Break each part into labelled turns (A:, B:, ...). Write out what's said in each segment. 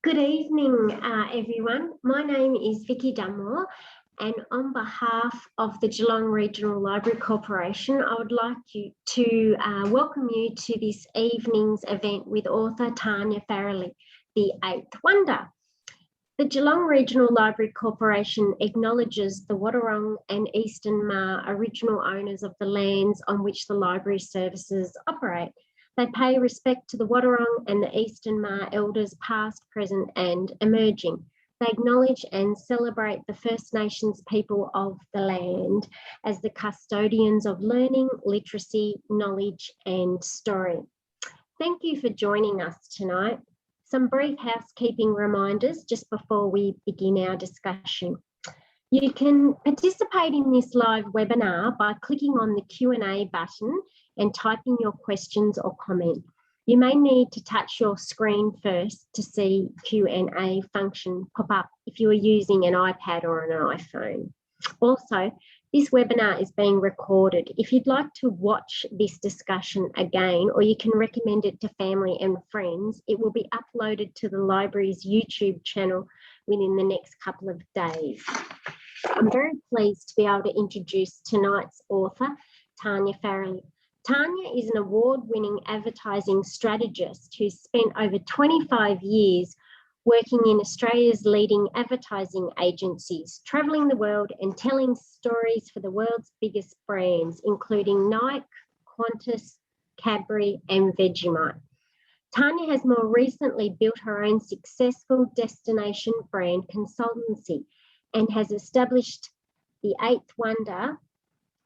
A: Good evening, everyone. My name is Vicky Dunmore, and on behalf of the Geelong Regional Library Corporation, I would like to welcome you to this evening's event with author Tania Farrelly, The Eighth Wonder. The Geelong Regional Library Corporation acknowledges the Wadawurrung and Eastern Ma original owners of the lands on which the library services operate. They pay respect to the Wadawurrung and the Eastern Ma elders past, present and emerging. They acknowledge and celebrate the First Nations people of the land as the custodians of learning, literacy, knowledge and story. Thank you for joining us tonight. Some brief housekeeping reminders just before we begin our discussion. You can participate in this live webinar by clicking on the Q&A button and typing your questions or comment. You may need to touch your screen first to see Q&A function pop up if you are using an iPad or an iPhone. Also, this webinar is being recorded. If you'd like to watch this discussion again, or you can recommend it to family and friends, it will be uploaded to the library's YouTube channel within the next couple of days. I'm very pleased to be able to introduce tonight's author, Tania Farrelly. Tania is an award-winning advertising strategist who's spent over 25 years working in Australia's leading advertising agencies, travelling the world and telling stories for the world's biggest brands, including Nike, Qantas, Cadbury and Vegemite. Tania has more recently built her own successful destination brand consultancy and has established The Eighth Wonder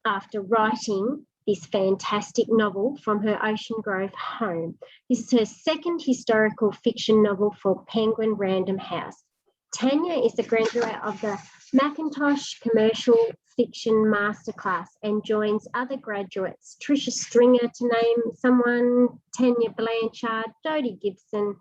A: after writing this fantastic novel from her Ocean Grove home. This is her second historical fiction novel for Penguin Random House. Tania is the graduate of the MCINTOSH Commercial Fiction Masterclass and joins other graduates, Tricia Stringer to name someone, Tanya Blanchard, Jodie Gibson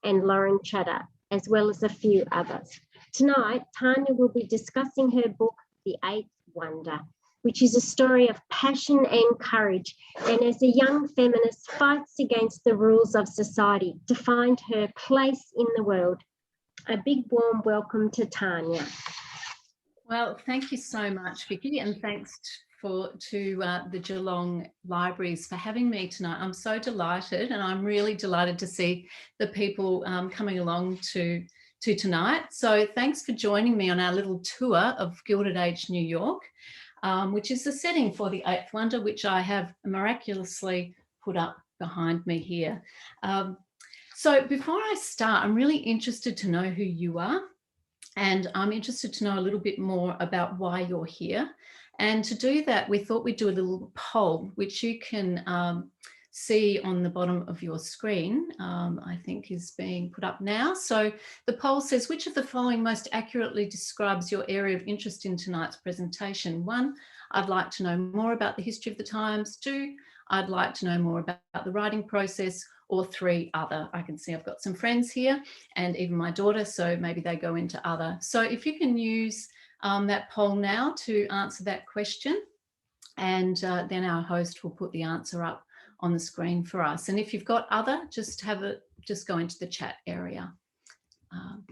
A: and Lauren Chatter, as well as a few others. Tonight, Tania will be discussing her book, The Eighth Wonder, which is a story of passion and courage, and as a young feminist fights against the rules of society to find her place in the world. A big warm welcome to Tania.
B: Well, thank you so much, Vicky, and thanks to the Geelong Libraries for having me tonight. I'm so delighted, and I'm really delighted to see the people coming along to tonight. So thanks for joining me on our little tour of Gilded Age New York, which is the setting for The Eighth Wonder, which I have miraculously put up behind me here. So before I start, I'm really interested to know who you are, and I'm interested to know a little bit more about why you're here. And to do that, we thought we'd do a little poll, which you can see on the bottom of your screen, I think is being put up now. So the poll says, which of the following most accurately describes your area of interest in tonight's presentation? 1, I'd like to know more about the history of the times. 2, I'd like to know more about the writing process. Or 3, other. I can see I've got some friends here and even my daughter, so maybe they go into other. So if you can use that poll now to answer that question, and then our host will put the answer up on the screen for us. And if you've got other, just go into the chat area. I'll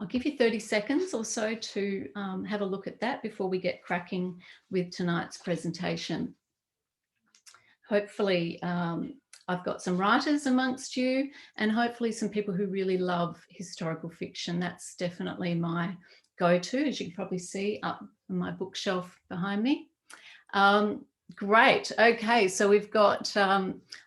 B: give you 30 seconds or so to have a look at that before we get cracking with tonight's presentation. Hopefully I've got some writers amongst you, and hopefully some people who really love historical fiction. That's definitely my go-to, as you can probably see up on my bookshelf behind me. Great. Okay, so we've got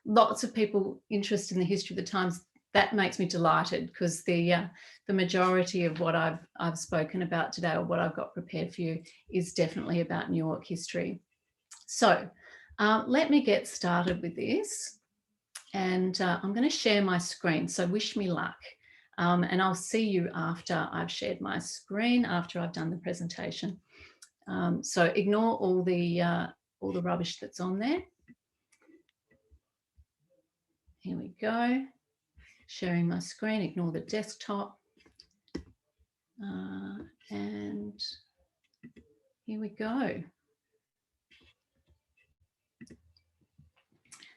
B: lots of people interested in the history of the times. That makes me delighted, because the majority of what I've spoken about today, or what I've got prepared for you, is definitely about New York history. So let me get started with this, and I'm going to share my screen. So wish me luck, and I'll see you after I've shared my screen, after I've done the presentation. So ignore all the rubbish that's on there. Here we go. Sharing my screen, ignore the desktop. And here we go.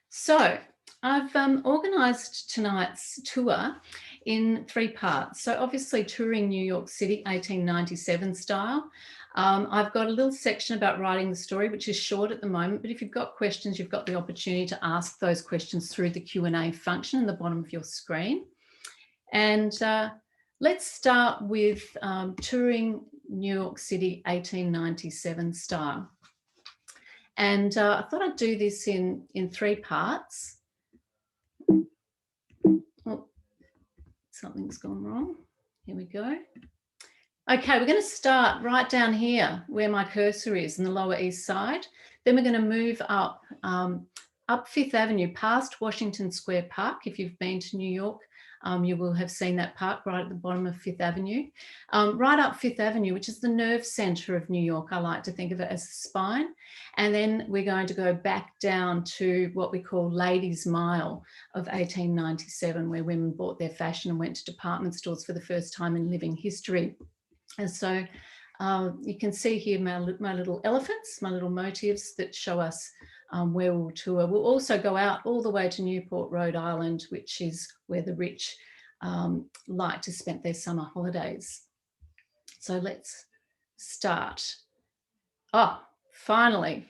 B: So I've organised tonight's tour in 3 parts. So obviously touring New York City, 1897 style. I've got a little section about writing the story, which is short at the moment, but if you've got questions, you've got the opportunity to ask those questions through the Q&A function in the bottom of your screen. And let's start with touring New York City 1897 style. And I thought I'd do this in 3 parts. Oh, something's gone wrong. Here we go. Okay, we're going to start right down here where my cursor is in the Lower East Side. Then we're going to move up, up Fifth Avenue past Washington Square Park. If you've been to New York, you will have seen that park right at the bottom of Fifth Avenue. Right up Fifth Avenue, which is the nerve centre of New York. I like to think of it as the spine. And then we're going to go back down to what we call Ladies' Mile of 1897, where women bought their fashion and went to department stores for the first time in living history. And so you can see here my little elephants, my little motifs that show us where we'll tour. We'll also go out all the way to Newport, Rhode Island, which is where the rich like to spend their summer holidays. So let's start. Oh, finally,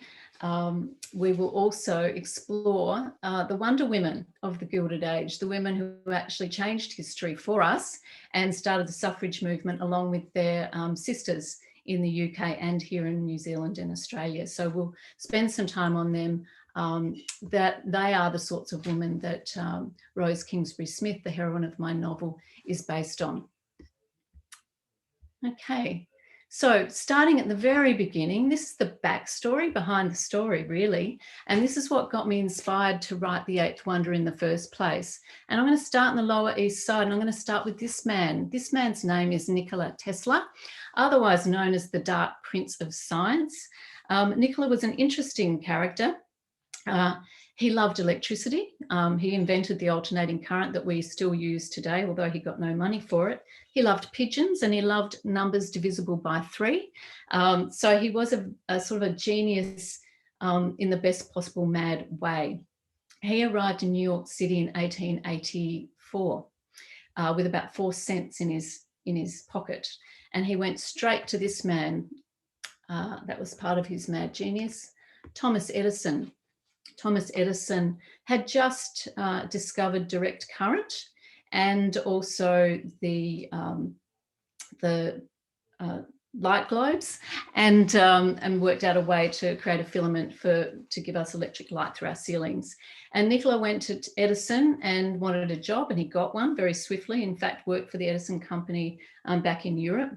B: we will also explore the Wonder Women of the Gilded Age, the women who actually changed history for us and started the suffrage movement along with their sisters in the UK and here in New Zealand and Australia. So we'll spend some time on them, that they are the sorts of women that Rose Kingsbury Smith, the heroine of my novel, is based on. Okay. So starting at the very beginning, this is the backstory behind the story, really. And this is what got me inspired to write The Eighth Wonder in the first place. And I'm going to start in the Lower East Side, and I'm going to start with this man. This man's name is Nikola Tesla, otherwise known as the Dark Prince of Science. Nikola was an interesting character. He loved electricity. He invented the alternating current that we still use today, although he got no money for it. He loved pigeons and he loved numbers divisible by 3. So he was a sort of a genius in the best possible mad way. He arrived in New York City in 1884 with about 4 cents in his pocket. And he went straight to this man. That was part of his mad genius, Thomas Edison. Thomas Edison had just discovered direct current and also the light globes, and worked out a way to create a filament to give us electric light through our ceilings. And Nikola went to Edison and wanted a job, and he got one very swiftly. In fact, worked for the Edison company back in Europe.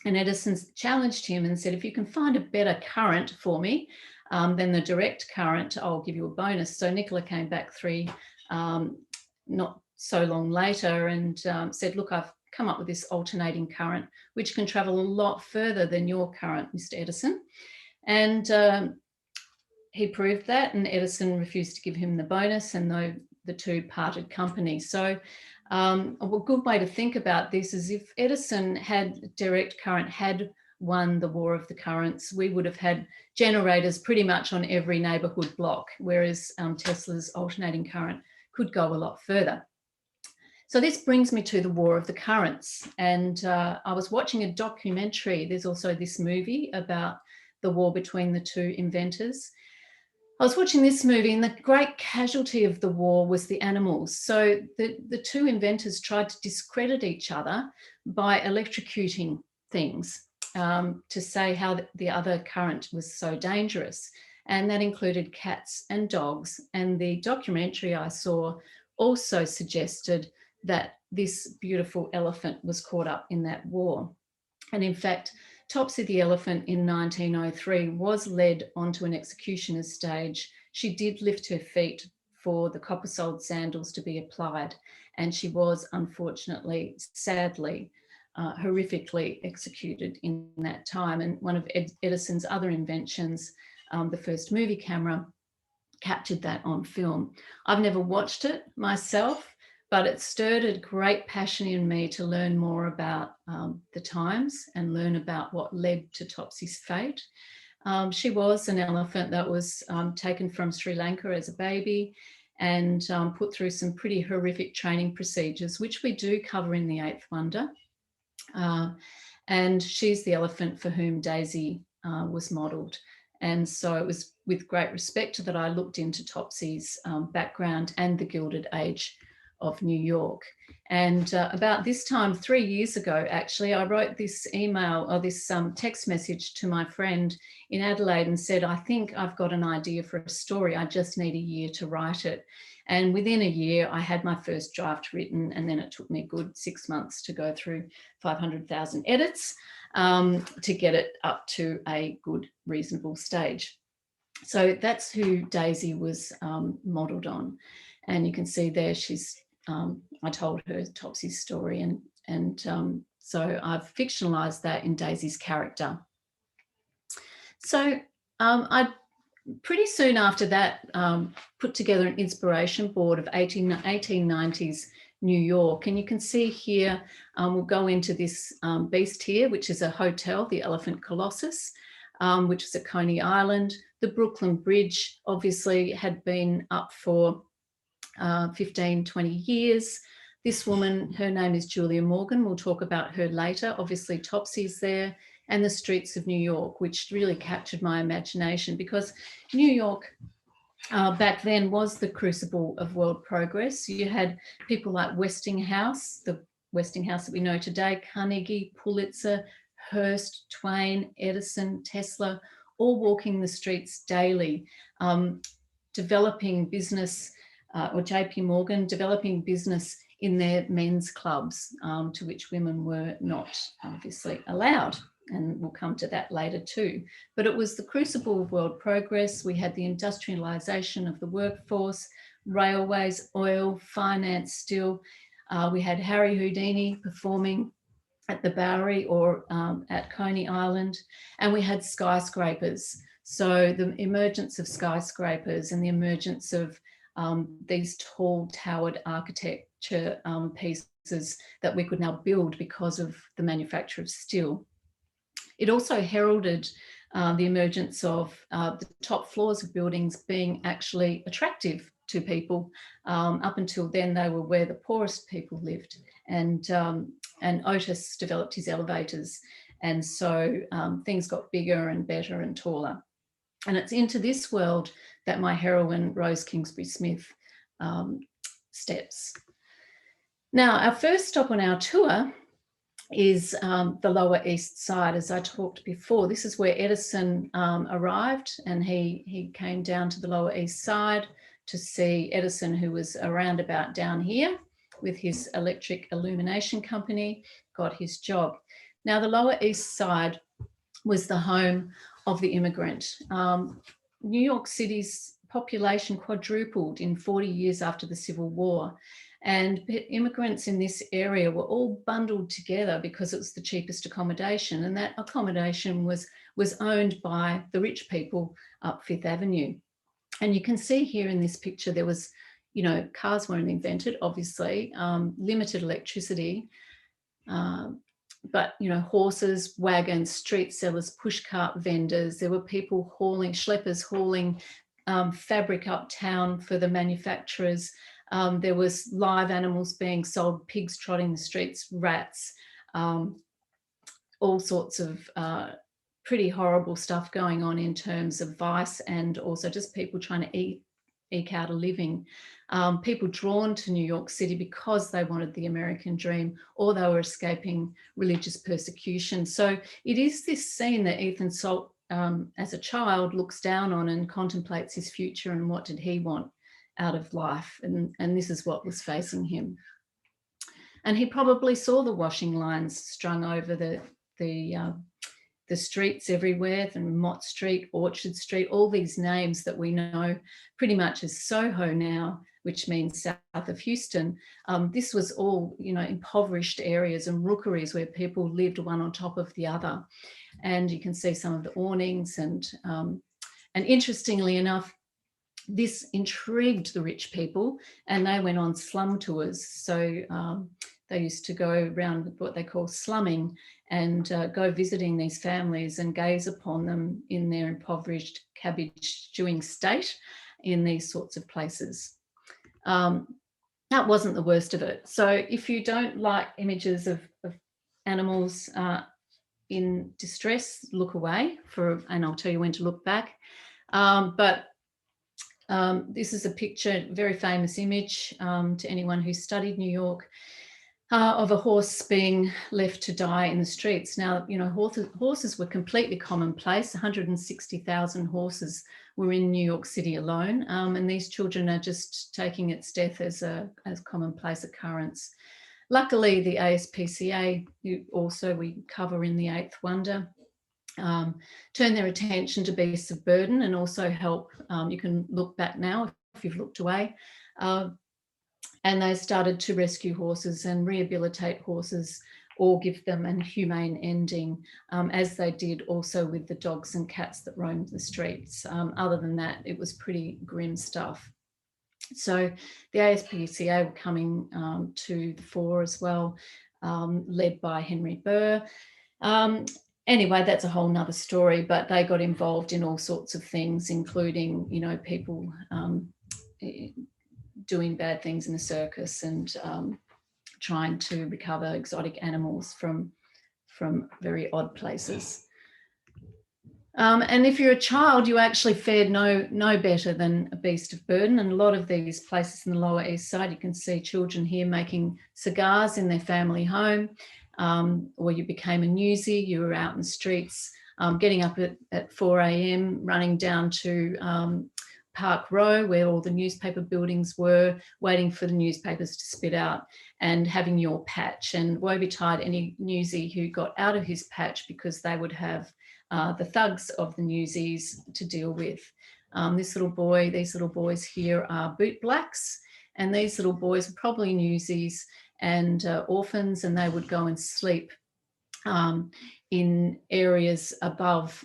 B: And Edison challenged him and said, if you can find a better current for me than the direct current, I'll give you a bonus. So Nikola came back not so long later and said, look, I've come up with this alternating current, which can travel a lot further than your current, Mr. Edison. And he proved that, and Edison refused to give him the bonus, and the two parted company. So a good way to think about this is if Edison had direct current, had won the War of the Currents, we would have had generators pretty much on every neighbourhood block, whereas Tesla's alternating current could go a lot further. So this brings me to the War of the Currents. And I was watching a documentary. There's also this movie about the war between the two inventors. I was watching this movie, and the great casualty of the war was the animals. So the two inventors tried to discredit each other by electrocuting things to say how the other current was so dangerous. And that included cats and dogs. And the documentary I saw also suggested that this beautiful elephant was caught up in that war. And in fact, Topsy the elephant in 1903 was led onto an executioner's stage. She did lift her feet for the copper-soled sandals to be applied, and she was unfortunately, sadly, horrifically executed in that time. And one of Edison's other inventions, the first movie camera, captured that on film. I've never watched it myself, but it stirred a great passion in me to learn more about the times and learn about what led to Topsy's fate. She was an elephant that was taken from Sri Lanka as a baby, and put through some pretty horrific training procedures, which we do cover in the Eighth Wonder. And she's the elephant for whom Daisy was modelled. And so it was with great respect that I looked into Topsy's background and the Gilded Age of New York. And about this time, 3 years ago, actually, I wrote this email or this text message to my friend in Adelaide and said, I think I've got an idea for a story. I just need a year to write it. And within a year, I had my first draft written, and then it took me a good 6 months to go through 500,000 edits to get it up to a good, reasonable stage. So that's who Daisy was modelled on. And you can see there she's, I told her Topsy's story, and so I've fictionalised that in Daisy's character. So I pretty soon after that put together an inspiration board of 1890s New York, and you can see here, we'll go into this beast here, which is a hotel, the Elephant Colossus, which is at Coney Island. The Brooklyn Bridge obviously had been up for 15, 20 years. This woman, her name is Julia Morgan. We'll talk about her later. Obviously, Topsy's there, and the streets of New York, which really captured my imagination, because New York back then was the crucible of world progress. You had people like Westinghouse, the Westinghouse that we know today, Carnegie, Pulitzer, Hearst, Twain, Edison, Tesla, all walking the streets daily, developing business, or JP Morgan, developing business in their men's clubs, to which women were not obviously allowed. And we'll come to that later too. But it was the crucible of world progress. We had the industrialization of the workforce, railways, oil, finance, steel. We had Harry Houdini performing at the Bowery or at Coney Island, and we had skyscrapers. So the emergence of skyscrapers and the emergence of these tall towered architecture pieces that we could now build because of the manufacture of steel. It also heralded the emergence of the top floors of buildings being actually attractive to people. Up until then, they were where the poorest people lived. And Otis developed his elevators. And so things got bigger and better and taller. And it's into this world that my heroine, Rose Kingsbury Smith, steps. Now, our first stop on our tour is the Lower East Side. As I talked before, this is where Edison arrived, and he came down to the Lower East Side to see Edison, who was around about down here with his electric illumination company, got his job. Now, the Lower East Side was the home of the immigrant. New York City's population quadrupled in 40 years after the Civil War. And immigrants in this area were all bundled together because it was the cheapest accommodation, and that accommodation was owned by the rich people up Fifth Avenue. And you can see here in this picture, there was, you know, cars weren't invented, obviously, limited electricity, but, you know, horses, wagons, street sellers, pushcart vendors. There were people hauling, schleppers hauling fabric uptown for the manufacturers. There was live animals being sold, pigs trotting the streets, rats, all sorts of pretty horrible stuff going on in terms of vice, and also just people trying to eke out a living. People drawn to New York City because they wanted the American dream, or they were escaping religious persecution. So it is this scene that Ethan Salt, as a child, looks down on and contemplates his future and what did he want out of life, and this is what was facing him. And he probably saw the washing lines strung over the streets everywhere, from Mott Street, Orchard Street, all these names that we know pretty much as Soho now, which means south of Houston. This was all, you know, impoverished areas and rookeries where people lived one on top of the other. And you can see some of the awnings, and interestingly enough, this intrigued the rich people, and they went on slum tours. So they used to go around with what they call slumming, and go visiting these families and gaze upon them in their impoverished, cabbage chewing state in these sorts of places. that wasn't the worst of it. So if you don't like images of animals in distress, look away and I'll tell you when to look back. But this is a picture, very famous image to anyone who studied New York, of a horse being left to die in the streets. Now, you know, horses were completely commonplace. 160,000 horses were in New York City alone, and these children are just taking its death as a commonplace occurrence. Luckily, the ASPCA, who also we cover in the Eighth Wonder, turn their attention to beasts of burden and also help. You can look back now if you've looked away. And they started to rescue horses and rehabilitate horses or give them a humane ending, as they did also with the dogs and cats that roamed the streets. Other than that, it was pretty grim stuff. So the ASPCA were coming to the fore as well, led by Henry Burr. Anyway, that's a whole nother story, but they got involved in all sorts of things, including, you know, people doing bad things in the circus and trying to recover exotic animals from very odd places. And if you're a child, you actually fared no better than a beast of burden. And a lot of these places in the Lower East Side, you can see children here making cigars in their family home, or you became a newsie, you were out in the streets, getting up at 4 a.m, running down to Park Row, where all the newspaper buildings were, waiting for the newspapers to spit out, and having your patch. And woe betide any newsie who got out of his patch, because they would have the thugs of the newsies to deal with. These little boys here are boot blacks, and these little boys are probably newsies and orphans, and they would go and sleep in areas above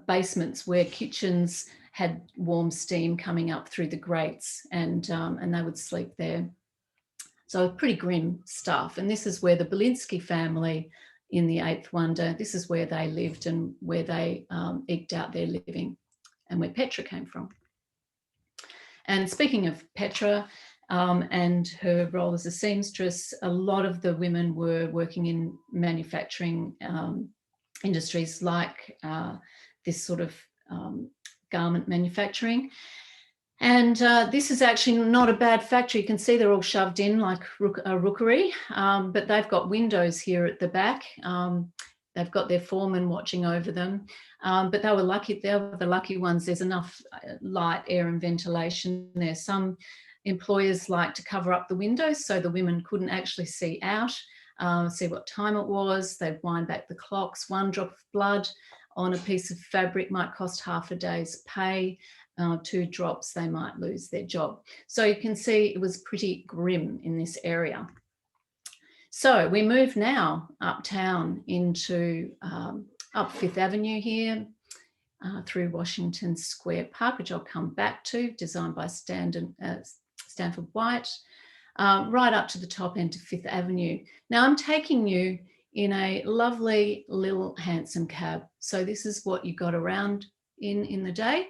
B: basements where kitchens had warm steam coming up through the grates, and they would sleep there. So pretty grim stuff. And this is where the Belinsky family in the Eighth Wonder, this is where they lived and where they eked out their living, and where Petra came from. And speaking of Petra and her role as a seamstress, a lot of the women were working in manufacturing industries like this sort of garment manufacturing. And this is actually not a bad factory. You can see they're all shoved in like a rookery, but they've got windows here at the back. They've got their foreman watching over them, but they were lucky. They were the lucky ones. There's enough light, air and ventilation there. Some employers like to cover up the windows so the women couldn't actually see out, see what time it was. They'd wind back the clocks. One drop of blood on a piece of fabric might cost half a day's pay. 2 drops, they might lose their job. So you can see it was pretty grim in this area. So we move now uptown into up Fifth Avenue here, through Washington Square Park, which I'll come back to, designed by Stanford White, right up to the top end of Fifth Avenue. Now I'm taking you in a lovely little handsome cab. So this is what you got around in the day.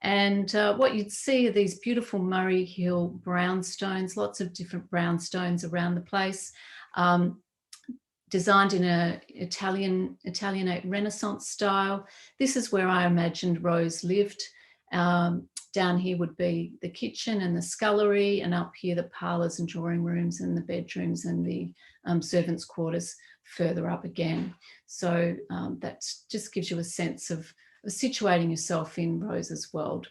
B: And what you'd see are these beautiful Murray Hill brownstones, lots of different brownstones around the place, designed in an Italianate Renaissance style. This is where I imagined Rose lived. Down here would be the kitchen and the scullery, and up here the parlours and drawing rooms and the bedrooms and the servants' quarters further up again. So that just gives you a sense of situating yourself in Rose's world.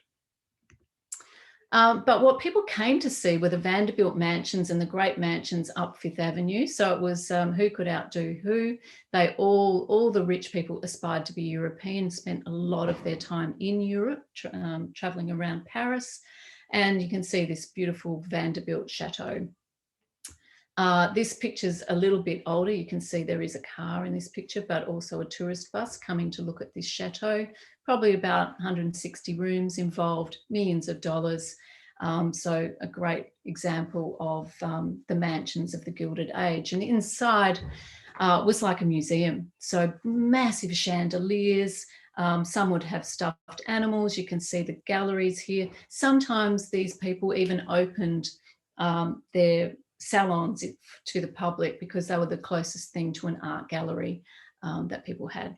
B: But what people came to see were the Vanderbilt mansions and the great mansions up Fifth Avenue. So it was who could outdo who. They all the rich people aspired to be European, spent a lot of their time in Europe, traveling around Paris. And you can see this beautiful Vanderbilt chateau. This picture's a little bit older. You can see there is a car in this picture, but also a tourist bus coming to look at this chateau. Probably about 160 rooms involved, millions of dollars. So a great example of the mansions of the Gilded Age. And inside was like a museum. So massive chandeliers, Some would have stuffed animals. You can see the galleries here. Sometimes these people even opened their salons to the public because they were the closest thing to an art gallery that people had.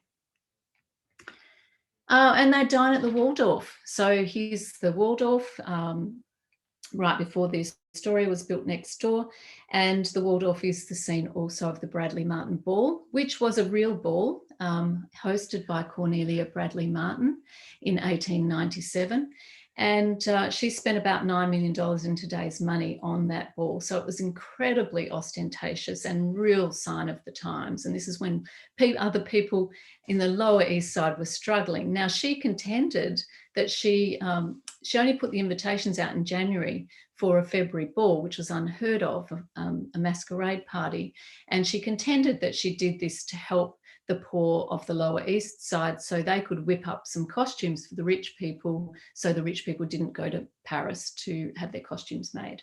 B: And they dine at the Waldorf. So here's the Waldorf. Right before this story was built next door, and the Waldorf is the scene also of the Bradley Martin Ball, which was a real ball hosted by Cornelia Bradley Martin in 1897, and she spent about $9 million in today's money on that ball. So it was incredibly ostentatious and real sign of the times, and this is when other people in the Lower East Side were struggling. Now, she contended that she only put the invitations out in January for a February ball, which was unheard of, a masquerade party. And she contended that she did this to help the poor of the Lower East Side so they could whip up some costumes for the rich people, so the rich people didn't go to Paris to have their costumes made.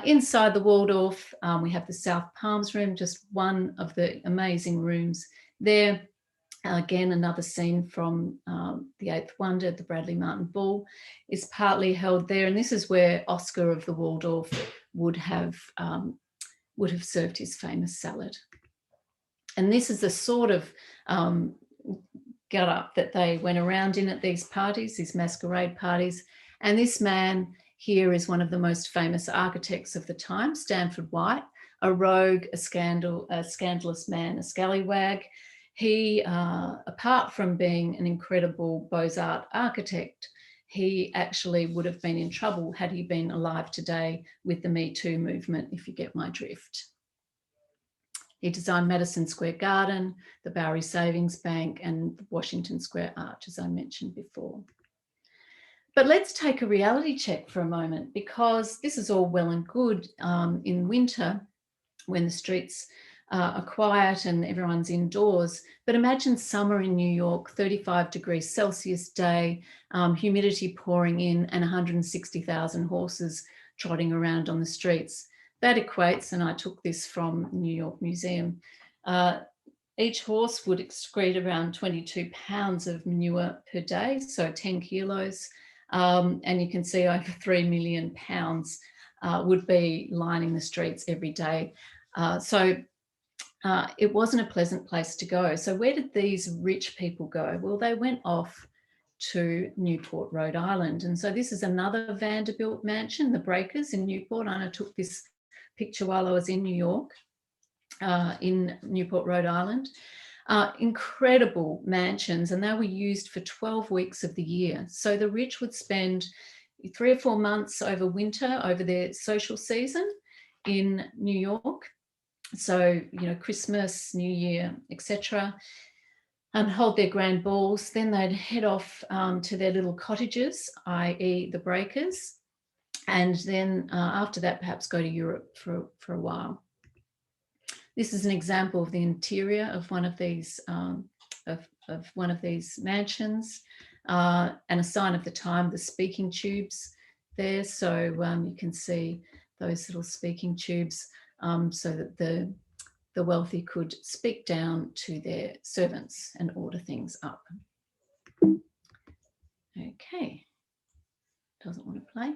B: Inside the Waldorf, we have the South Palms room, just one of the amazing rooms there. Again, another scene from The Eighth Wonder, the Bradley Martin Ball, is partly held there. And this is where Oscar of the Waldorf would have served his famous salad. And this is the sort of get up that they went around in at these parties, these masquerade parties. And this man here is one of the most famous architects of the time, Stanford White, a rogue, a scandalous man, a scallywag. He, apart from being an incredible Beaux-Arts architect, he actually would have been in trouble had he been alive today with the Me Too movement, if you get my drift. He designed Madison Square Garden, the Bowery Savings Bank, and the Washington Square Arch, as I mentioned before. But let's take a reality check for a moment, because this is all well and good in winter when the streets are quiet and everyone's indoors. But imagine summer in New York, 35 degrees Celsius day, humidity pouring in, and 160,000 horses trotting around on the streets. That equates, and I took this from New York Museum, each horse would excrete around 22 pounds of manure per day, so 10 kilos. And you can see over 3 million pounds would be lining the streets every day. It wasn't a pleasant place to go. So where did these rich people go? Well, they went off to Newport, Rhode Island. And so this is another Vanderbilt mansion, the Breakers in Newport. And I took this picture while I was in New York, in Newport, Rhode Island. Incredible mansions, and they were used for 12 weeks of the year. So the rich would spend 3 or 4 months over winter, over their social season in New York. So, you know, Christmas, New Year, etc., and hold their grand balls. Then they'd head off to their little cottages, i.e. the Breakers, and then after that, perhaps go to Europe for a while. This is an example of the interior of one of these mansions, and a sign of the time, the speaking tubes there. So you can see those little speaking tubes, so that the wealthy could speak down to their servants and order things up. Okay, doesn't want to play.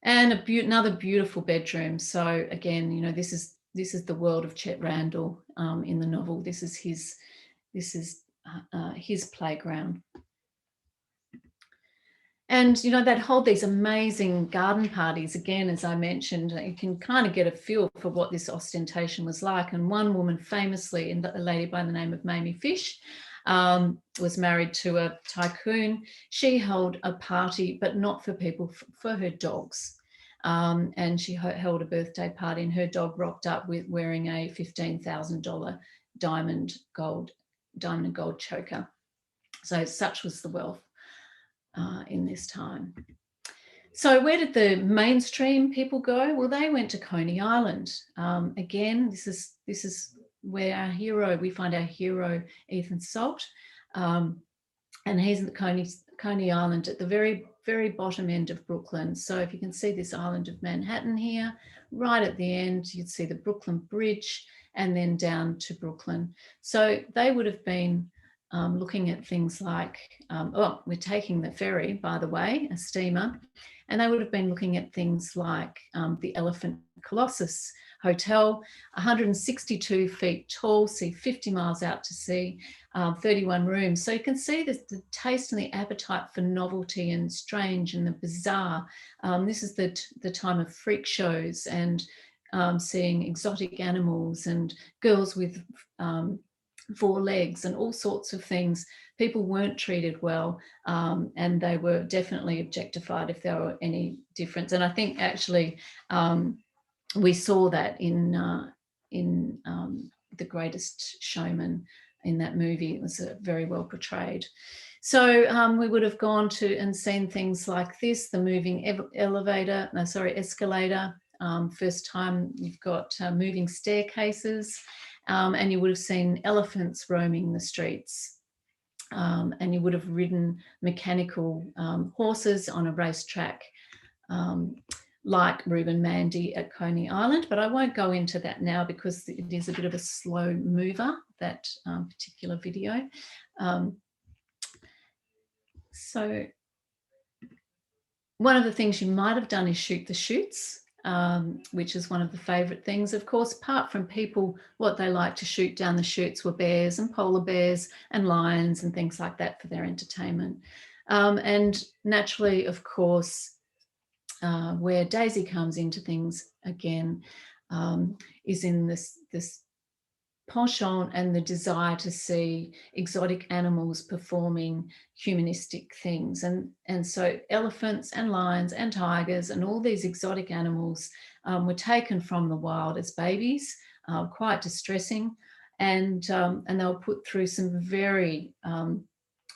B: And another beautiful bedroom. So again, you know, this is the world of Chet Randall in the novel. This is his playground. And, you know, they'd hold these amazing garden parties. Again, as I mentioned, you can kind of get a feel for what this ostentation was like. And one woman famously, a lady by the name of Mamie Fish, was married to a tycoon. She held a party, but not for people, for her dogs. And she held a birthday party, and her dog rocked up with wearing a $15,000 diamond and gold choker. So such was the wealth in this time. So where did the mainstream people go? Well, they went to Coney Island. Again, this is where we find our hero, Ethan Salt, and he's at Coney Island at the very, very bottom end of Brooklyn. So if you can see this island of Manhattan here, right at the end, you'd see the Brooklyn Bridge, and then down to Brooklyn. So they would have been looking at things like, oh, we're taking the ferry, by the way, a steamer, and they would have been looking at things like the Elephant Colossus Hotel, 162 feet tall, see 50 miles out to sea, 31 rooms. So you can see the taste and the appetite for novelty and strange and the bizarre. This is the time of freak shows and seeing exotic animals and girls with 4 legs and all sorts of things. People weren't treated well, and they were definitely objectified if there were any difference. And I think actually we saw that in The Greatest Showman. In that movie, it was very well portrayed. So we would have gone to and seen things like this, the moving escalator. First time you've got moving staircases, and you would have seen elephants roaming the streets. And you would have ridden mechanical horses on a racetrack, like Reuben Mandy at Coney Island, but I won't go into that now because it is a bit of a slow mover, that particular video. So one of the things you might have done is shoot the chutes, which is one of the favourite things. Of course, apart from people, what they like to shoot down the chutes were bears and polar bears and lions and things like that for their entertainment. And naturally, of course, where Daisy comes into things again is in this penchant and the desire to see exotic animals performing humanistic things. And so elephants and lions and tigers and all these exotic animals were taken from the wild as babies, quite distressing. And they were put through some very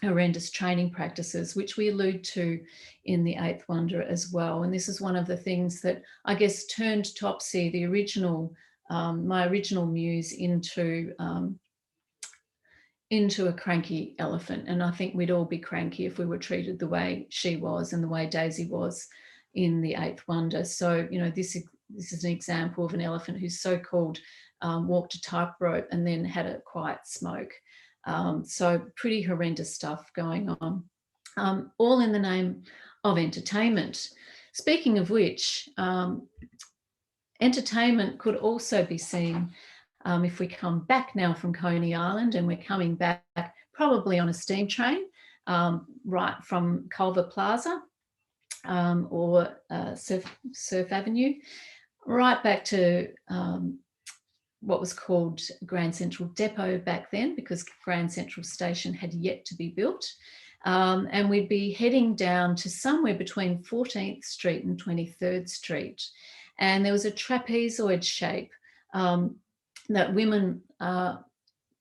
B: horrendous training practices, which we allude to in The Eighth Wonder as well. And this is one of the things that I guess turned Topsy, the original, my original muse, into a cranky elephant. And I think we'd all be cranky if we were treated the way she was and the way Daisy was in The Eighth Wonder. So, you know, this is an example of an elephant who's so-called walked a tightrope and then had a quiet smoke. So pretty horrendous stuff going on, all in the name of entertainment. Speaking of which, entertainment could also be seen if we come back now from Coney Island, and we're coming back probably on a steam train right from Culver Plaza or Surf Avenue, right back to what was called Grand Central Depot back then, because Grand Central Station had yet to be built. And we'd be heading down to somewhere between 14th Street and 23rd Street. And there was a trapezoid shape that women,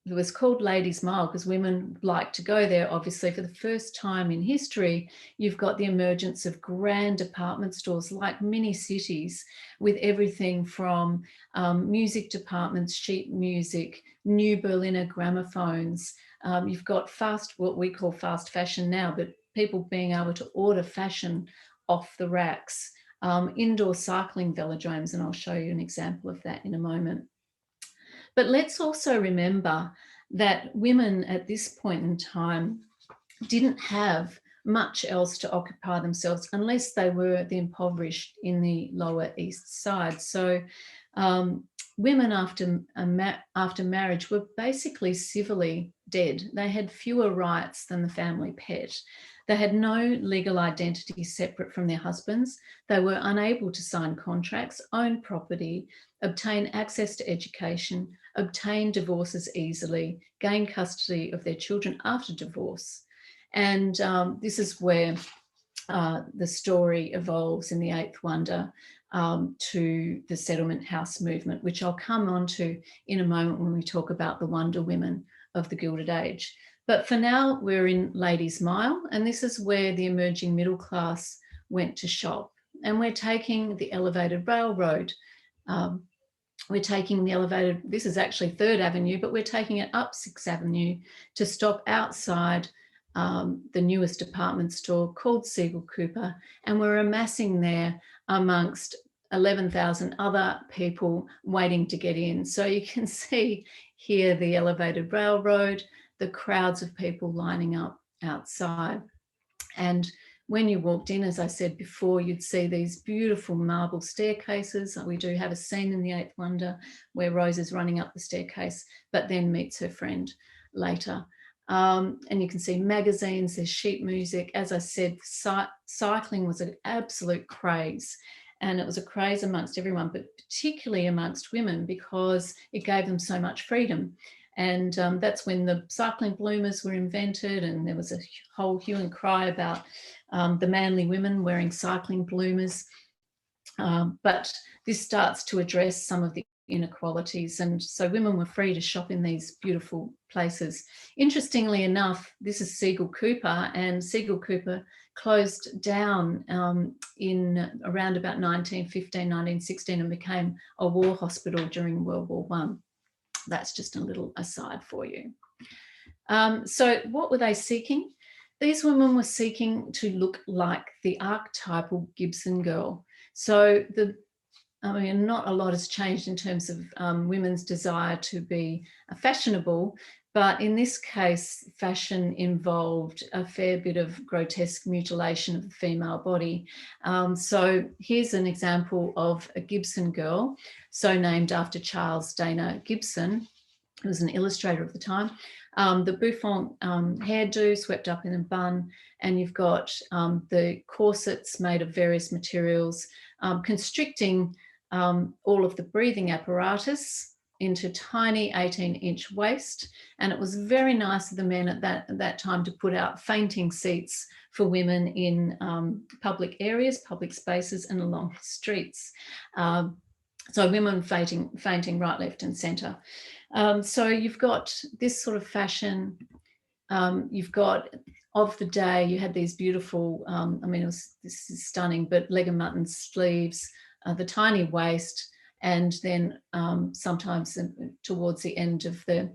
B: it was called Ladies' Mile because women like to go there. Obviously, for the first time in history, you've got the emergence of grand department stores like mini cities, with everything from music departments, sheet music, new Berliner gramophones. You've got what we call fast fashion now, but people being able to order fashion off the racks, indoor cycling velodromes, and I'll show you an example of that in a moment. But let's also remember that women at this point in time didn't have much else to occupy themselves unless they were the impoverished in the Lower East Side. So women after marriage were basically civilly dead. They had fewer rights than the family pet. They had no legal identity separate from their husbands. They were unable to sign contracts, own property, obtain access to education, obtain divorces easily, gain custody of their children after divorce. And this is where the story evolves in The Eighth Wonder to the settlement house movement, which I'll come on to in a moment when we talk about the Wonder Women of the Gilded Age. But for now, we're in Ladies' Mile, and this is where the emerging middle class went to shop. And we're taking the elevated railroad. We're taking the elevated, this is actually 3rd Avenue, but we're taking it up 6th Avenue to stop outside the newest department store called Siegel Cooper, and we're amassing there amongst 11,000 other people waiting to get in. So you can see here the elevated railroad, the crowds of people lining up outside. And when you walked in, as I said before, you'd see these beautiful marble staircases. We do have a scene in The Eighth Wonder where Rose is running up the staircase, but then meets her friend later. And you can see magazines, there's sheet music. As I said, cycling was an absolute craze. And it was a craze amongst everyone, but particularly amongst women, because it gave them so much freedom. And that's when the cycling bloomers were invented, and there was a whole hue and cry about the manly women wearing cycling bloomers. But this starts to address some of the inequalities, and so women were free to shop in these beautiful places. Interestingly enough, this is Seagull Cooper, and Seagull Cooper closed down in around about 1915, 1916 and became a war hospital during World War I. That's just a little aside for you. So what were they seeking? These women were seeking to look like the archetypal Gibson girl. So not a lot has changed in terms of women's desire to be fashionable, but in this case, fashion involved a fair bit of grotesque mutilation of the female body. So here's an example of a Gibson girl, so named after Charles Dana Gibson, who was an illustrator of the time. The bouffant hairdo swept up in a bun, and you've got the corsets made of various materials, constricting all of the breathing apparatus into tiny 18-inch waist. And it was very nice of the men at that time to put out fainting seats for women in public areas, public spaces, and along streets. So women fainting right, left, and centre. So you've got this sort of fashion. You've got, of the day, you had these beautiful, this is stunning, but leg of mutton sleeves, the tiny waist, and then sometimes towards the end of the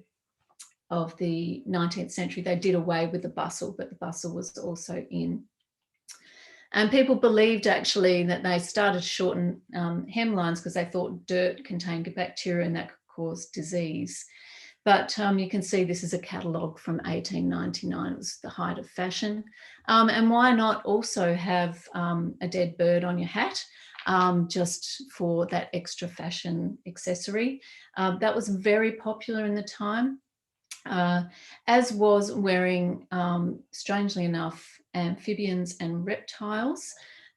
B: 19th century, they did away with the bustle, but the bustle was also in. And people believed actually that they started to shorten hemlines because they thought dirt contained bacteria and that could cause disease. But you can see this is a catalogue from 1899. It was the height of fashion. And why not also have a dead bird on your hat? Just for that extra fashion accessory. That was very popular in the time, as was wearing, strangely enough, amphibians and reptiles.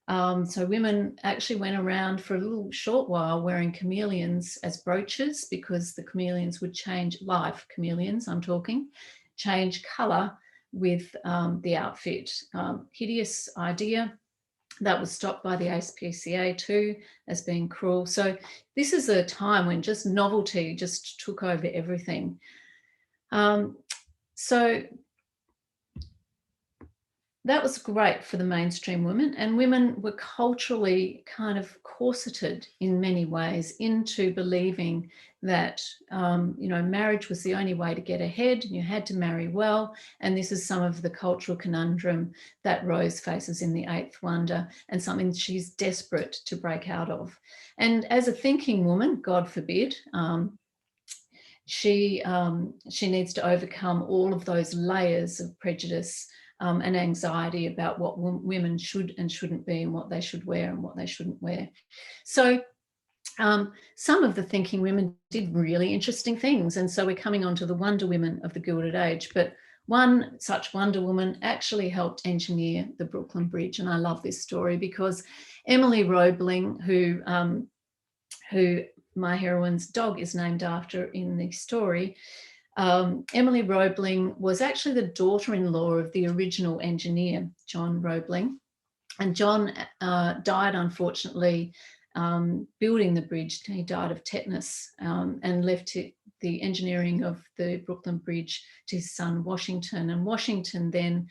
B: So women actually went around for a little short while wearing chameleons as brooches, because the chameleons would change, live chameleons I'm talking, change colour with the outfit. Hideous idea. That was stopped by the ASPCA too as being cruel. So this is a time when just novelty just took over everything. So that was great for the mainstream women, and women were culturally kind of corseted in many ways into believing that, marriage was the only way to get ahead. You had to marry well. And this is some of the cultural conundrum that Rose faces in The Eighth Wonder, and something she's desperate to break out of. And as a thinking woman, God forbid, she needs to overcome all of those layers of prejudice and anxiety about what women should and shouldn't be, and what they should wear and what they shouldn't wear. So some of the thinking women did really interesting things. And so we're coming on to the Wonder Women of the Gilded Age. But one such Wonder Woman actually helped engineer the Brooklyn Bridge. And I love this story because Emily Roebling, who my heroine's dog is named after in the story, Emily Roebling was actually the daughter-in-law of the original engineer, John Roebling. And John died, unfortunately, building the bridge. He died of tetanus and left the engineering of the Brooklyn Bridge to his son, Washington. And Washington then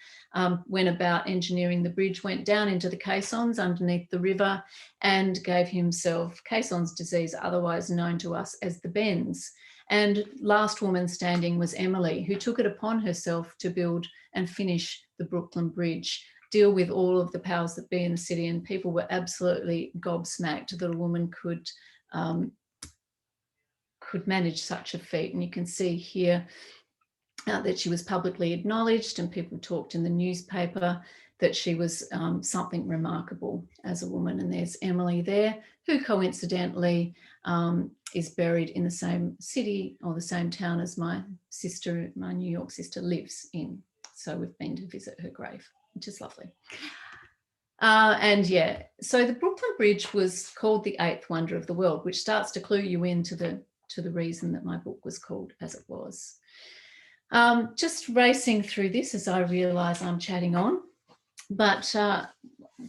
B: went about engineering the bridge, went down into the caissons underneath the river, and gave himself caissons disease, otherwise known to us as the bends. And last woman standing was Emily, who took it upon herself to build and finish the Brooklyn Bridge, deal with all of the powers that be in the city. And people were absolutely gobsmacked that a woman could could manage such a feat. And you can see here that she was publicly acknowledged, and people talked in the newspaper that she was something remarkable as a woman. And there's Emily there, who coincidentally is buried in the same city or the same town as my sister, my New York sister, lives in. So we've been to visit her grave, which is lovely. And yeah, so the Brooklyn Bridge was called the eighth wonder of the world, which starts to clue you into the reason that my book was called as it was. Just racing through this as I realise I'm chatting on. But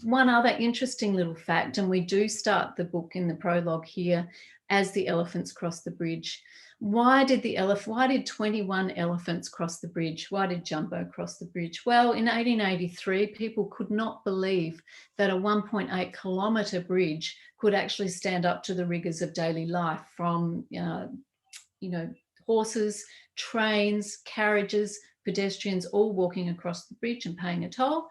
B: one other interesting little fact, and we do start the book in the prologue here as the elephants cross the bridge. Why did 21 elephants cross the bridge? Why did Jumbo cross the bridge? Well, in 1883, people could not believe that a 1.8 kilometre bridge could actually stand up to the rigours of daily life, from horses, trains, carriages, pedestrians all walking across the bridge and paying a toll.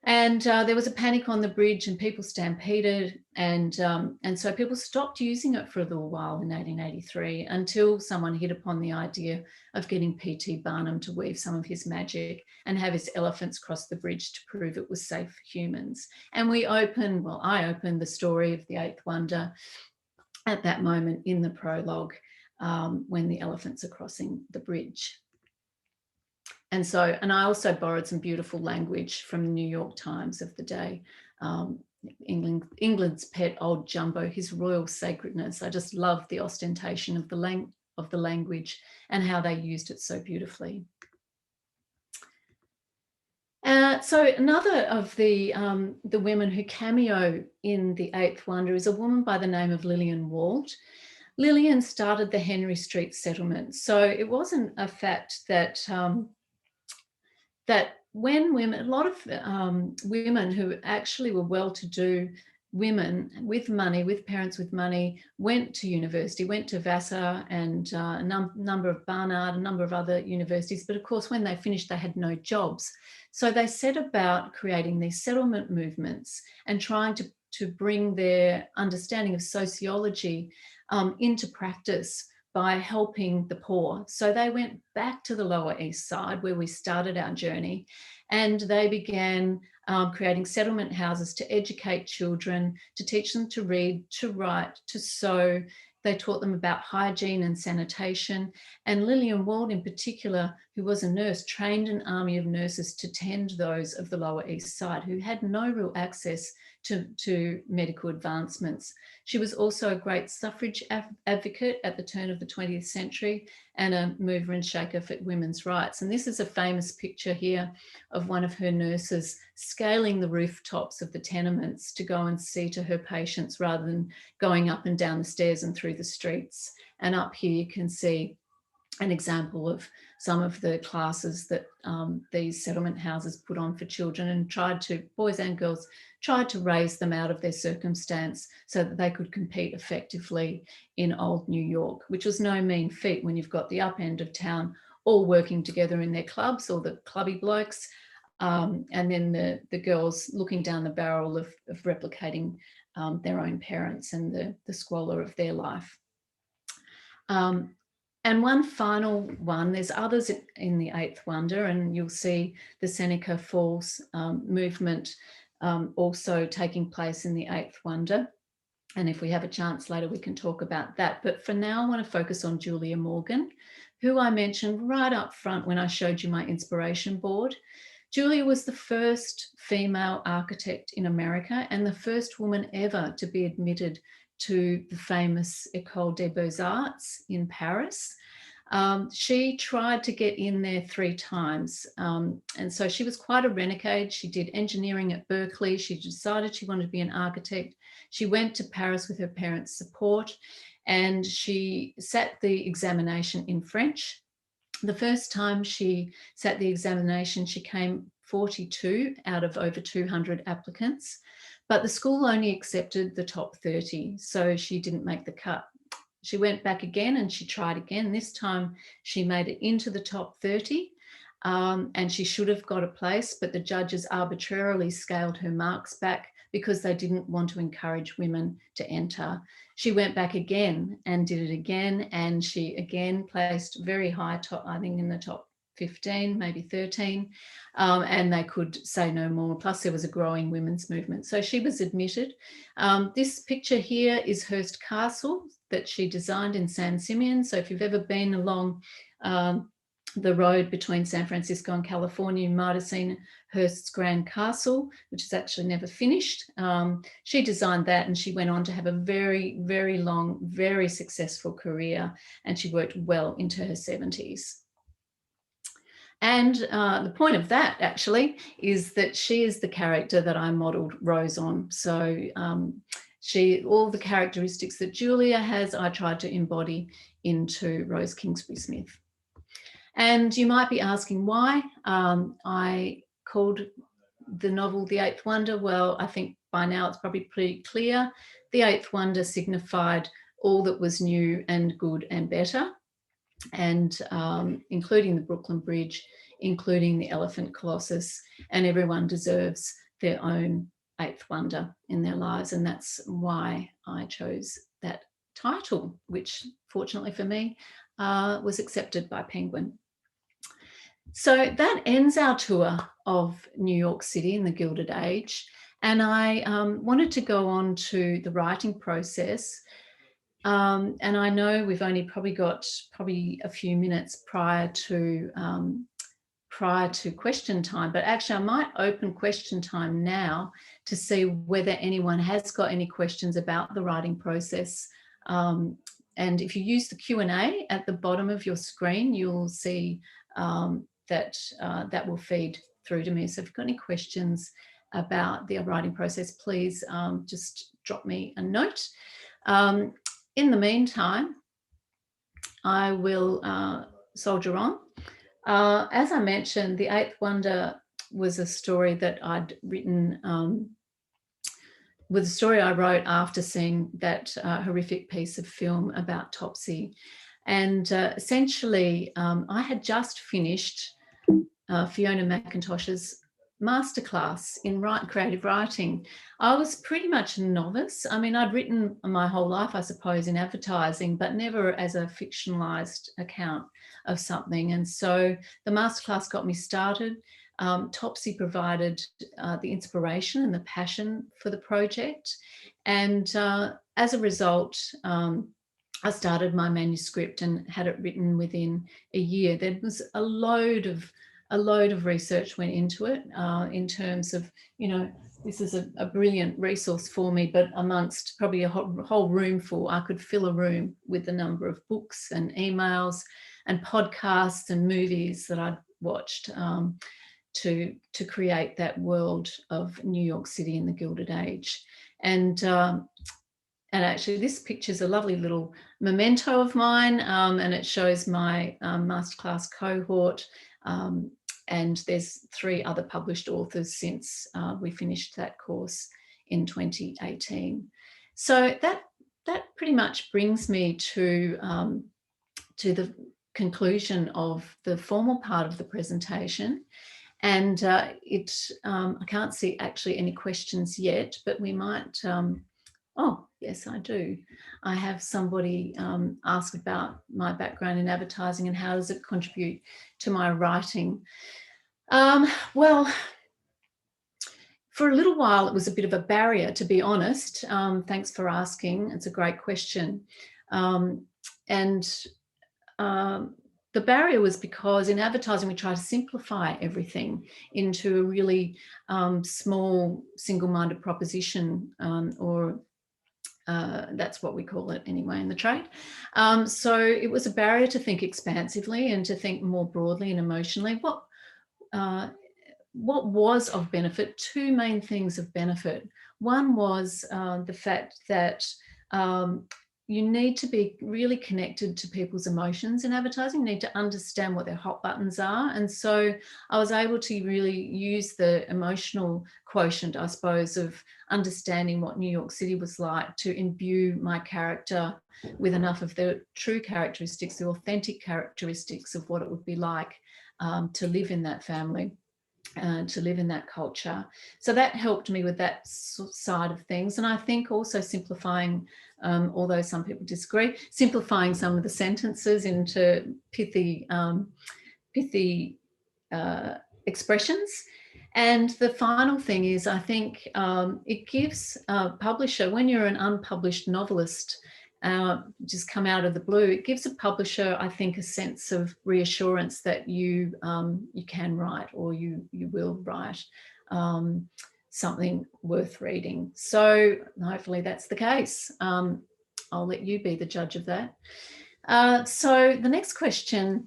B: And there was a panic on the bridge and people stampeded, and so people stopped using it for a little while in 1883 until someone hit upon the idea of getting P.T. Barnum to weave some of his magic and have his elephants cross the bridge to prove it was safe for humans. And I opened the story of the eighth wonder at that moment in the prologue, when the elephants are crossing the bridge. And I also borrowed some beautiful language from the New York Times of the day. England's pet, old Jumbo, his royal sacredness. I just love the ostentation of the language and how they used it so beautifully. So another of the women who cameo in the Eighth Wonder is a woman by the name of Lillian Wald. Lillian started the Henry Street settlement. So it wasn't a fact that when women, a lot of women who actually were well-to-do women with money, with parents with money, went to university, went to Vassar and a number of Barnard, a number of other universities. But of course, when they finished, they had no jobs. So they set about creating these settlement movements and trying to bring their understanding of sociology into practice by helping the poor. So they went back to the Lower East Side where we started our journey, and they began creating settlement houses to educate children, to teach them to read, to write, to sew. They taught them about hygiene and sanitation. And Lillian Wald in particular, who was a nurse, trained an army of nurses to tend those of the Lower East Side who had no real access to medical advancements. She was also a great suffrage advocate at the turn of the 20th century and a mover and shaker for women's rights. And this is a famous picture here of one of her nurses scaling the rooftops of the tenements to go and see to her patients rather than going up and down the stairs and through the streets. And up here you can see an example of some of the classes that these settlement houses put on for children, and boys and girls, tried to raise them out of their circumstance so that they could compete effectively in old New York, which was no mean feat when you've got the up end of town all working together in their clubs, or the clubby blokes, and then the girls looking down the barrel of replicating their own parents and the squalor of their life. And one final one, there's others in the Eighth Wonder, and you'll see the Seneca Falls movement also taking place in the Eighth Wonder. And if we have a chance later, we can talk about that. But for now, I want to focus on Julia Morgan, who I mentioned right up front when I showed you my inspiration board. Julia was the first female architect in America and the first woman ever to be admitted to the famous École des Beaux-Arts in Paris. She tried to get in there 3 times. And so she was quite a renegade. She did engineering at Berkeley. She decided she wanted to be an architect. She went to Paris with her parents' support, and she sat the examination in French. The first time she sat the examination, she came 42 out of over 200 applicants. But the school only accepted the top 30, so she didn't make the cut. She went back again and she tried again. This time she made it into the top 30, and she should have got a place, but the judges arbitrarily scaled her marks back because they didn't want to encourage women to enter. She went back again and did it again, and she again placed very high, I think in the top 15, maybe 13, and they could say no more. Plus there was a growing women's movement. So she was admitted. This picture here is Hearst Castle that she designed in San Simeon. So if you've ever been along the road between San Francisco and California, you might have seen Hearst's Grand Castle, which is actually never finished. She designed that, and she went on to have a very, very long, very successful career, and she worked well into her 70s. And the point of that actually is that she is the character that I modelled Rose on. So all the characteristics that Julia has, I tried to embody into Rose Kingsbury Smith. And you might be asking why I called the novel The Eighth Wonder. Well, I think by now it's probably pretty clear. The Eighth Wonder signified all that was new and good and better, and including the Brooklyn Bridge, including the Elephant Colossus, and everyone deserves their own eighth wonder in their lives. And that's why I chose that title, which fortunately for me was accepted by Penguin. So that ends our tour of New York City in the Gilded Age. And I wanted to go on to the writing process. And I know we've only got a few minutes prior to question time, but actually I might open question time now to see whether anyone has got any questions about the writing process. And if you use the Q&A at the bottom of your screen, you'll see that will feed through to me. So if you've got any questions about the writing process, please just drop me a note. In the meantime, I will soldier on. As I mentioned, The Eighth Wonder was a story that I'd written, was a story I wrote after seeing that horrific piece of film about Topsy. And essentially, I had just finished FIONA McIntosh's masterclass in creative writing. I was pretty much a novice. I mean, I'd written my whole life, I suppose, in advertising, but never as a fictionalized account of something. And so the masterclass got me started. Topsy provided the inspiration and the passion for the project. And as a result, I started my manuscript and had it written within a year. There was a load of research went into it in terms of, this is a brilliant resource for me, but amongst probably a whole room full, I could fill a room with the number of books and emails and podcasts and movies that I'd watched to create that world of New York City in the Gilded Age. And actually this picture is a lovely little memento of mine, and it shows my masterclass cohort. And there's 3 other published authors since we finished that course in 2018. So that pretty much brings me to the conclusion of the formal part of the presentation. And I can't see actually any questions yet, but we might, oh, yes, I do. I have somebody ask about my background in advertising and how does it contribute to my writing. Well, for a little while, it was a bit of a barrier, to be honest. Thanks for asking. It's a great question. The barrier was because in advertising, we try to simplify everything into a really small, single-minded proposition, or that's what we call it anyway in the trade. So it was a barrier to think expansively and to think more broadly and emotionally. What was of benefit? 2 main things of benefit. One was the fact that you need to be really connected to people's emotions in advertising. You need to understand what their hot buttons are. And so I was able to really use the emotional quotient, I suppose, of understanding what New York City was like to imbue my character with enough of the true characteristics, the authentic characteristics of what it would be like to live in that family. to live in that culture. So that helped me with that side of things. And I think also simplifying, although some people disagree, simplifying some of the sentences into pithy expressions. And the final thing is, I think it gives a publisher, when you're an unpublished novelist, just come out of the blue, it gives a publisher, I think, a sense of reassurance that you can write, or you will write something worth reading. So hopefully that's the case. I'll let you be the judge of that. So the next question,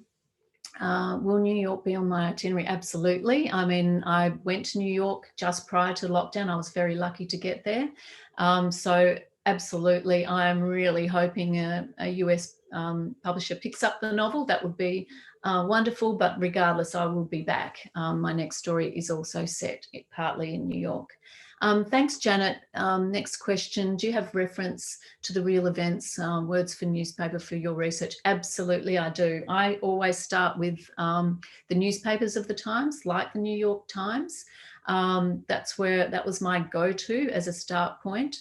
B: will New York be on my itinerary? Absolutely. I mean, I went to New York just prior to lockdown. I was very lucky to get there. So absolutely, I'm really hoping a US publisher picks up the novel. That would be wonderful, but regardless, I will be back. My next story is also set partly in New York. Thanks, Janet. Next question. Do you have reference to the real events, words for newspaper for your research? Absolutely, I do. I always start with the newspapers of the times, like the New York Times. That was my go-to as a start point.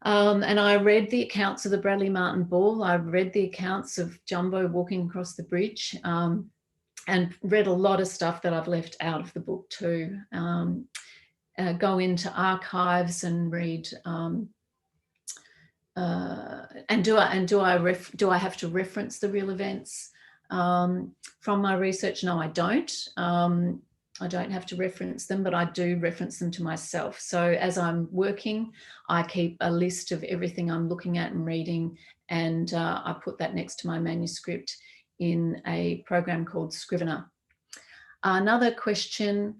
B: And I read the accounts of the Bradley Martin Ball. I read the accounts of Jumbo walking across the bridge, and read a lot of stuff that I've left out of the book too. Go into archives and read. And do I have to reference the real events from my research? No, I don't. I don't have to reference them, but I do reference them to myself. So as I'm working, I keep a list of everything I'm looking at and reading, and I put that next to my manuscript in a program called Scrivener. Another question,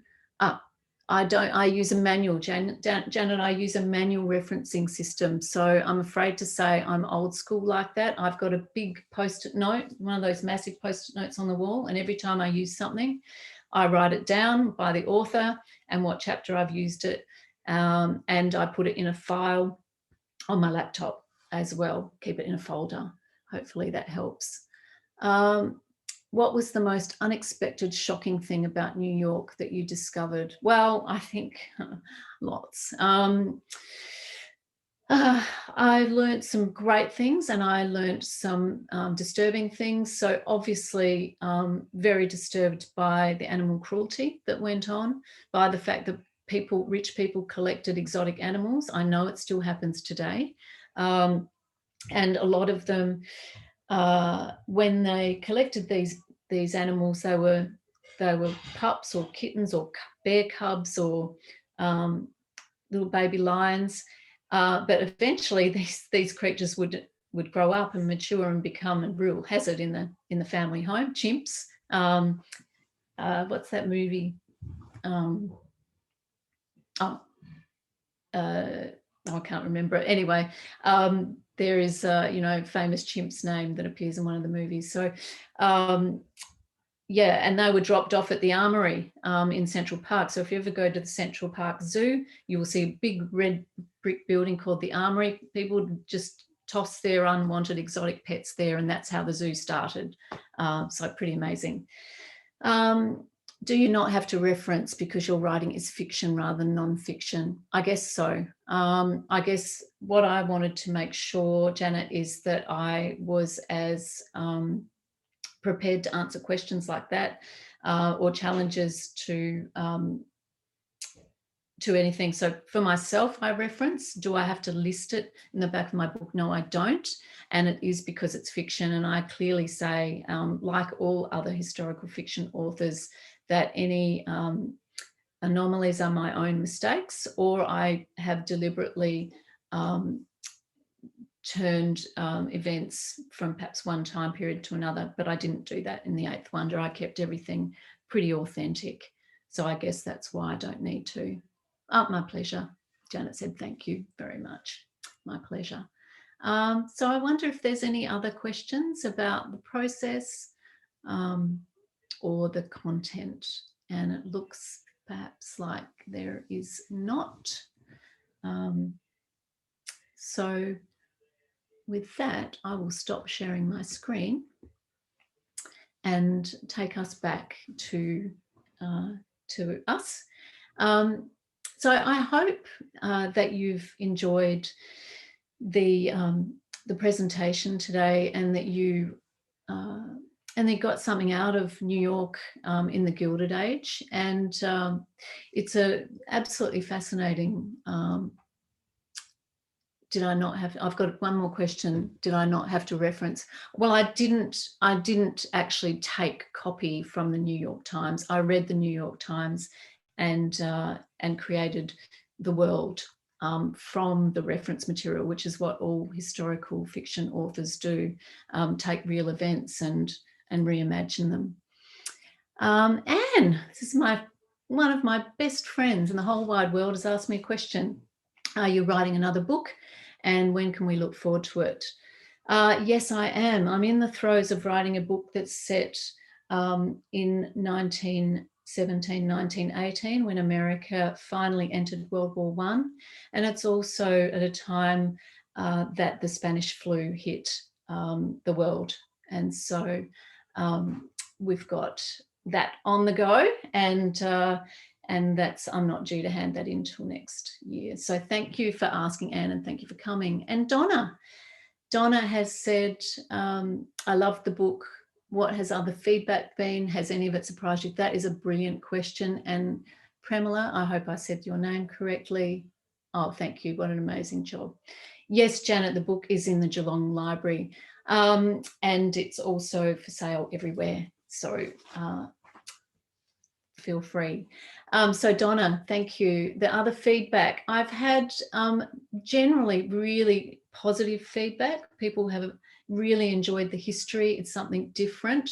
B: I use a manual, Janet, I use a manual referencing system. So I'm afraid to say I'm old school like that. I've got a big post-it note, one of those massive post-it notes on the wall, and every time I use something, I write it down by the author and what chapter I've used it, and I put it in a file on my laptop as well, keep it in a folder. Hopefully that helps. What was the most unexpected, shocking thing about New York that you discovered? Well, I think lots. I learned some great things, and I learned some disturbing things. So obviously very disturbed by the animal cruelty that went on, by the fact that rich people collected exotic animals. I know it still happens today. And a lot of them, when they collected these animals, they were pups or kittens or bear cubs or little baby lions. But eventually these creatures would grow up and mature and become a real hazard in the family home. Chimps. What's that movie? I can't remember it. Anyway, there is a famous chimp's name that appears in one of the movies. So yeah, and they were dropped off at the Armory in Central Park. So if you ever go to the Central Park Zoo, you will see a big red brick building called the Armory. People would just toss their unwanted exotic pets there, and that's how the zoo started. So pretty amazing. Do you not have to reference because your writing is fiction rather than non-fiction? I guess so. I guess what I wanted to make sure, Janet, is that I was as prepared to answer questions like that or challenges to anything. So for myself, I reference. Do I have to list it in the back of my book? No, I don't. And it is because it's fiction. And I clearly say, like all other historical fiction authors, that any anomalies are my own mistakes, or I have deliberately turned events from perhaps one time period to another, but I didn't do that in The Eighth Wonder. I kept everything pretty authentic. So I guess that's why I don't need to. My pleasure. Janet said, thank you very much. My pleasure. So I wonder if there's any other questions about the process or the content. And it looks perhaps like there is not. So with that, I will stop sharing my screen and take us back to to us. So I hope that you've enjoyed the presentation today, and that you got something out of New York in the Gilded Age. And it's a absolutely fascinating. Did I not have? I've got one more question. Did I not have to reference? Well, I didn't actually take copy from the New York Times. I read the New York Times and created the world from the reference material, which is what all historical fiction authors do: take real events and reimagine them. Anne, this is one of my best friends in the whole wide world, has asked me a question. Are you writing another book, and when can we look forward to it? Yes, I am. I'm in the throes of writing a book that's set in 1917, 1918, when America finally entered World War I. And it's also at a time that the Spanish flu hit the world. And so we've got that on the go, and that's, I'm not due to hand that in till next year. So thank you for asking, Anne, and thank you for coming. And Donna has said, I love the book. What has other feedback been? Has any of it surprised you? That is a brilliant question. And Premila, I hope I said your name correctly. Oh, thank you. What an amazing job. Yes, Janet, the book is in the Geelong Library, and it's also for sale everywhere. So feel free. So Donna, thank you. The other feedback, I've had generally really positive feedback. People have really enjoyed the history. It's something different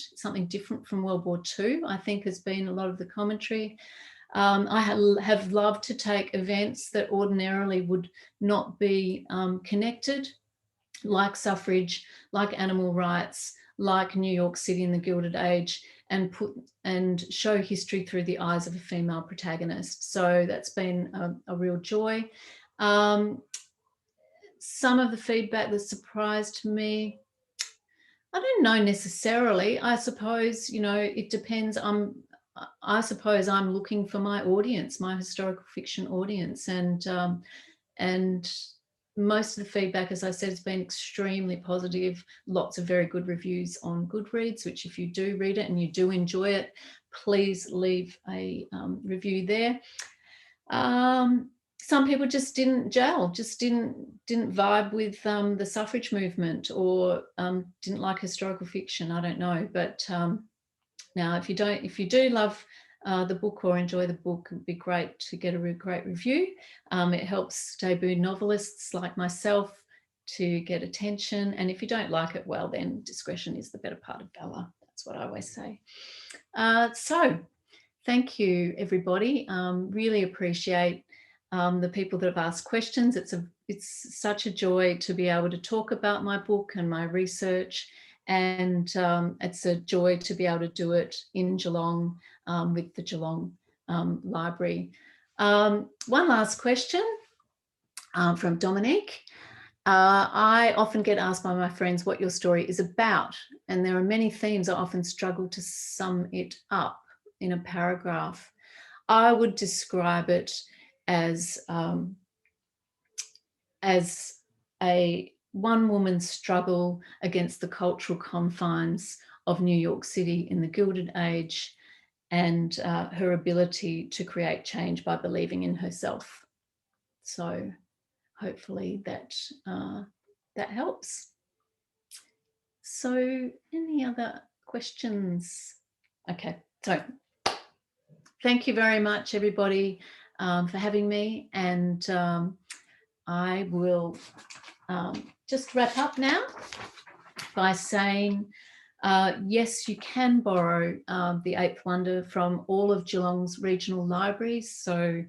B: from World War II, I think, has been a lot of the commentary. I have loved to take events that ordinarily would not be connected, like suffrage, like animal rights, like New York City in the Gilded Age, and show history through the eyes of a female protagonist. So that's been a real joy. Some of the feedback that surprised me, I don't know necessarily. I suppose, it depends. I suppose I'm looking for my audience, my historical fiction audience, and most of the feedback, as I said, has been extremely positive. Lots of very good reviews on Goodreads, which if you do read it and you do enjoy it, please leave a review there. Some people just didn't gel, just didn't vibe with the suffrage movement, or didn't like historical fiction. I don't know, but now if you do love the book or enjoy the book, it would be great to get a great review. It helps debut novelists like myself to get attention, and if you don't like it, well, then discretion is the better part of valor. That's what I always say. So thank you, everybody. Really appreciate the people that have asked questions. It's such a joy to be able to talk about my book and my research, and it's a joy to be able to do it in Geelong with the Geelong Library. One last question from Dominique. I often get asked by my friends what your story is about, and there are many themes. I often struggle to sum it up in a paragraph. I would describe it as a one-woman struggle against the cultural confines of New York City in the Gilded Age, and her ability to create change by believing in herself. So hopefully that helps. So any other questions? Okay, so thank you very much, everybody, for having me, and I will just wrap up now by saying, yes, you can borrow The Eighth Wonder from all of Geelong's regional libraries. So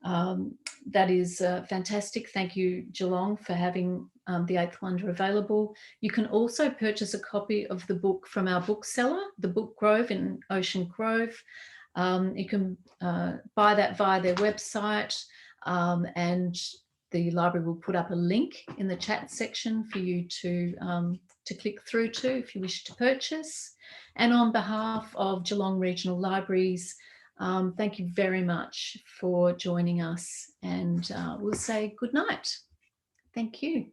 B: that is fantastic. Thank you, Geelong, for having The Eighth Wonder available. You can also purchase a copy of the book from our bookseller, The Book Grove in Ocean Grove. You can buy that via their website, and the library will put up a link in the chat section for you to click through to if you wish to purchase. And on behalf of Geelong Regional Libraries, Thank you very much for joining us, and we'll say good night. Thank you.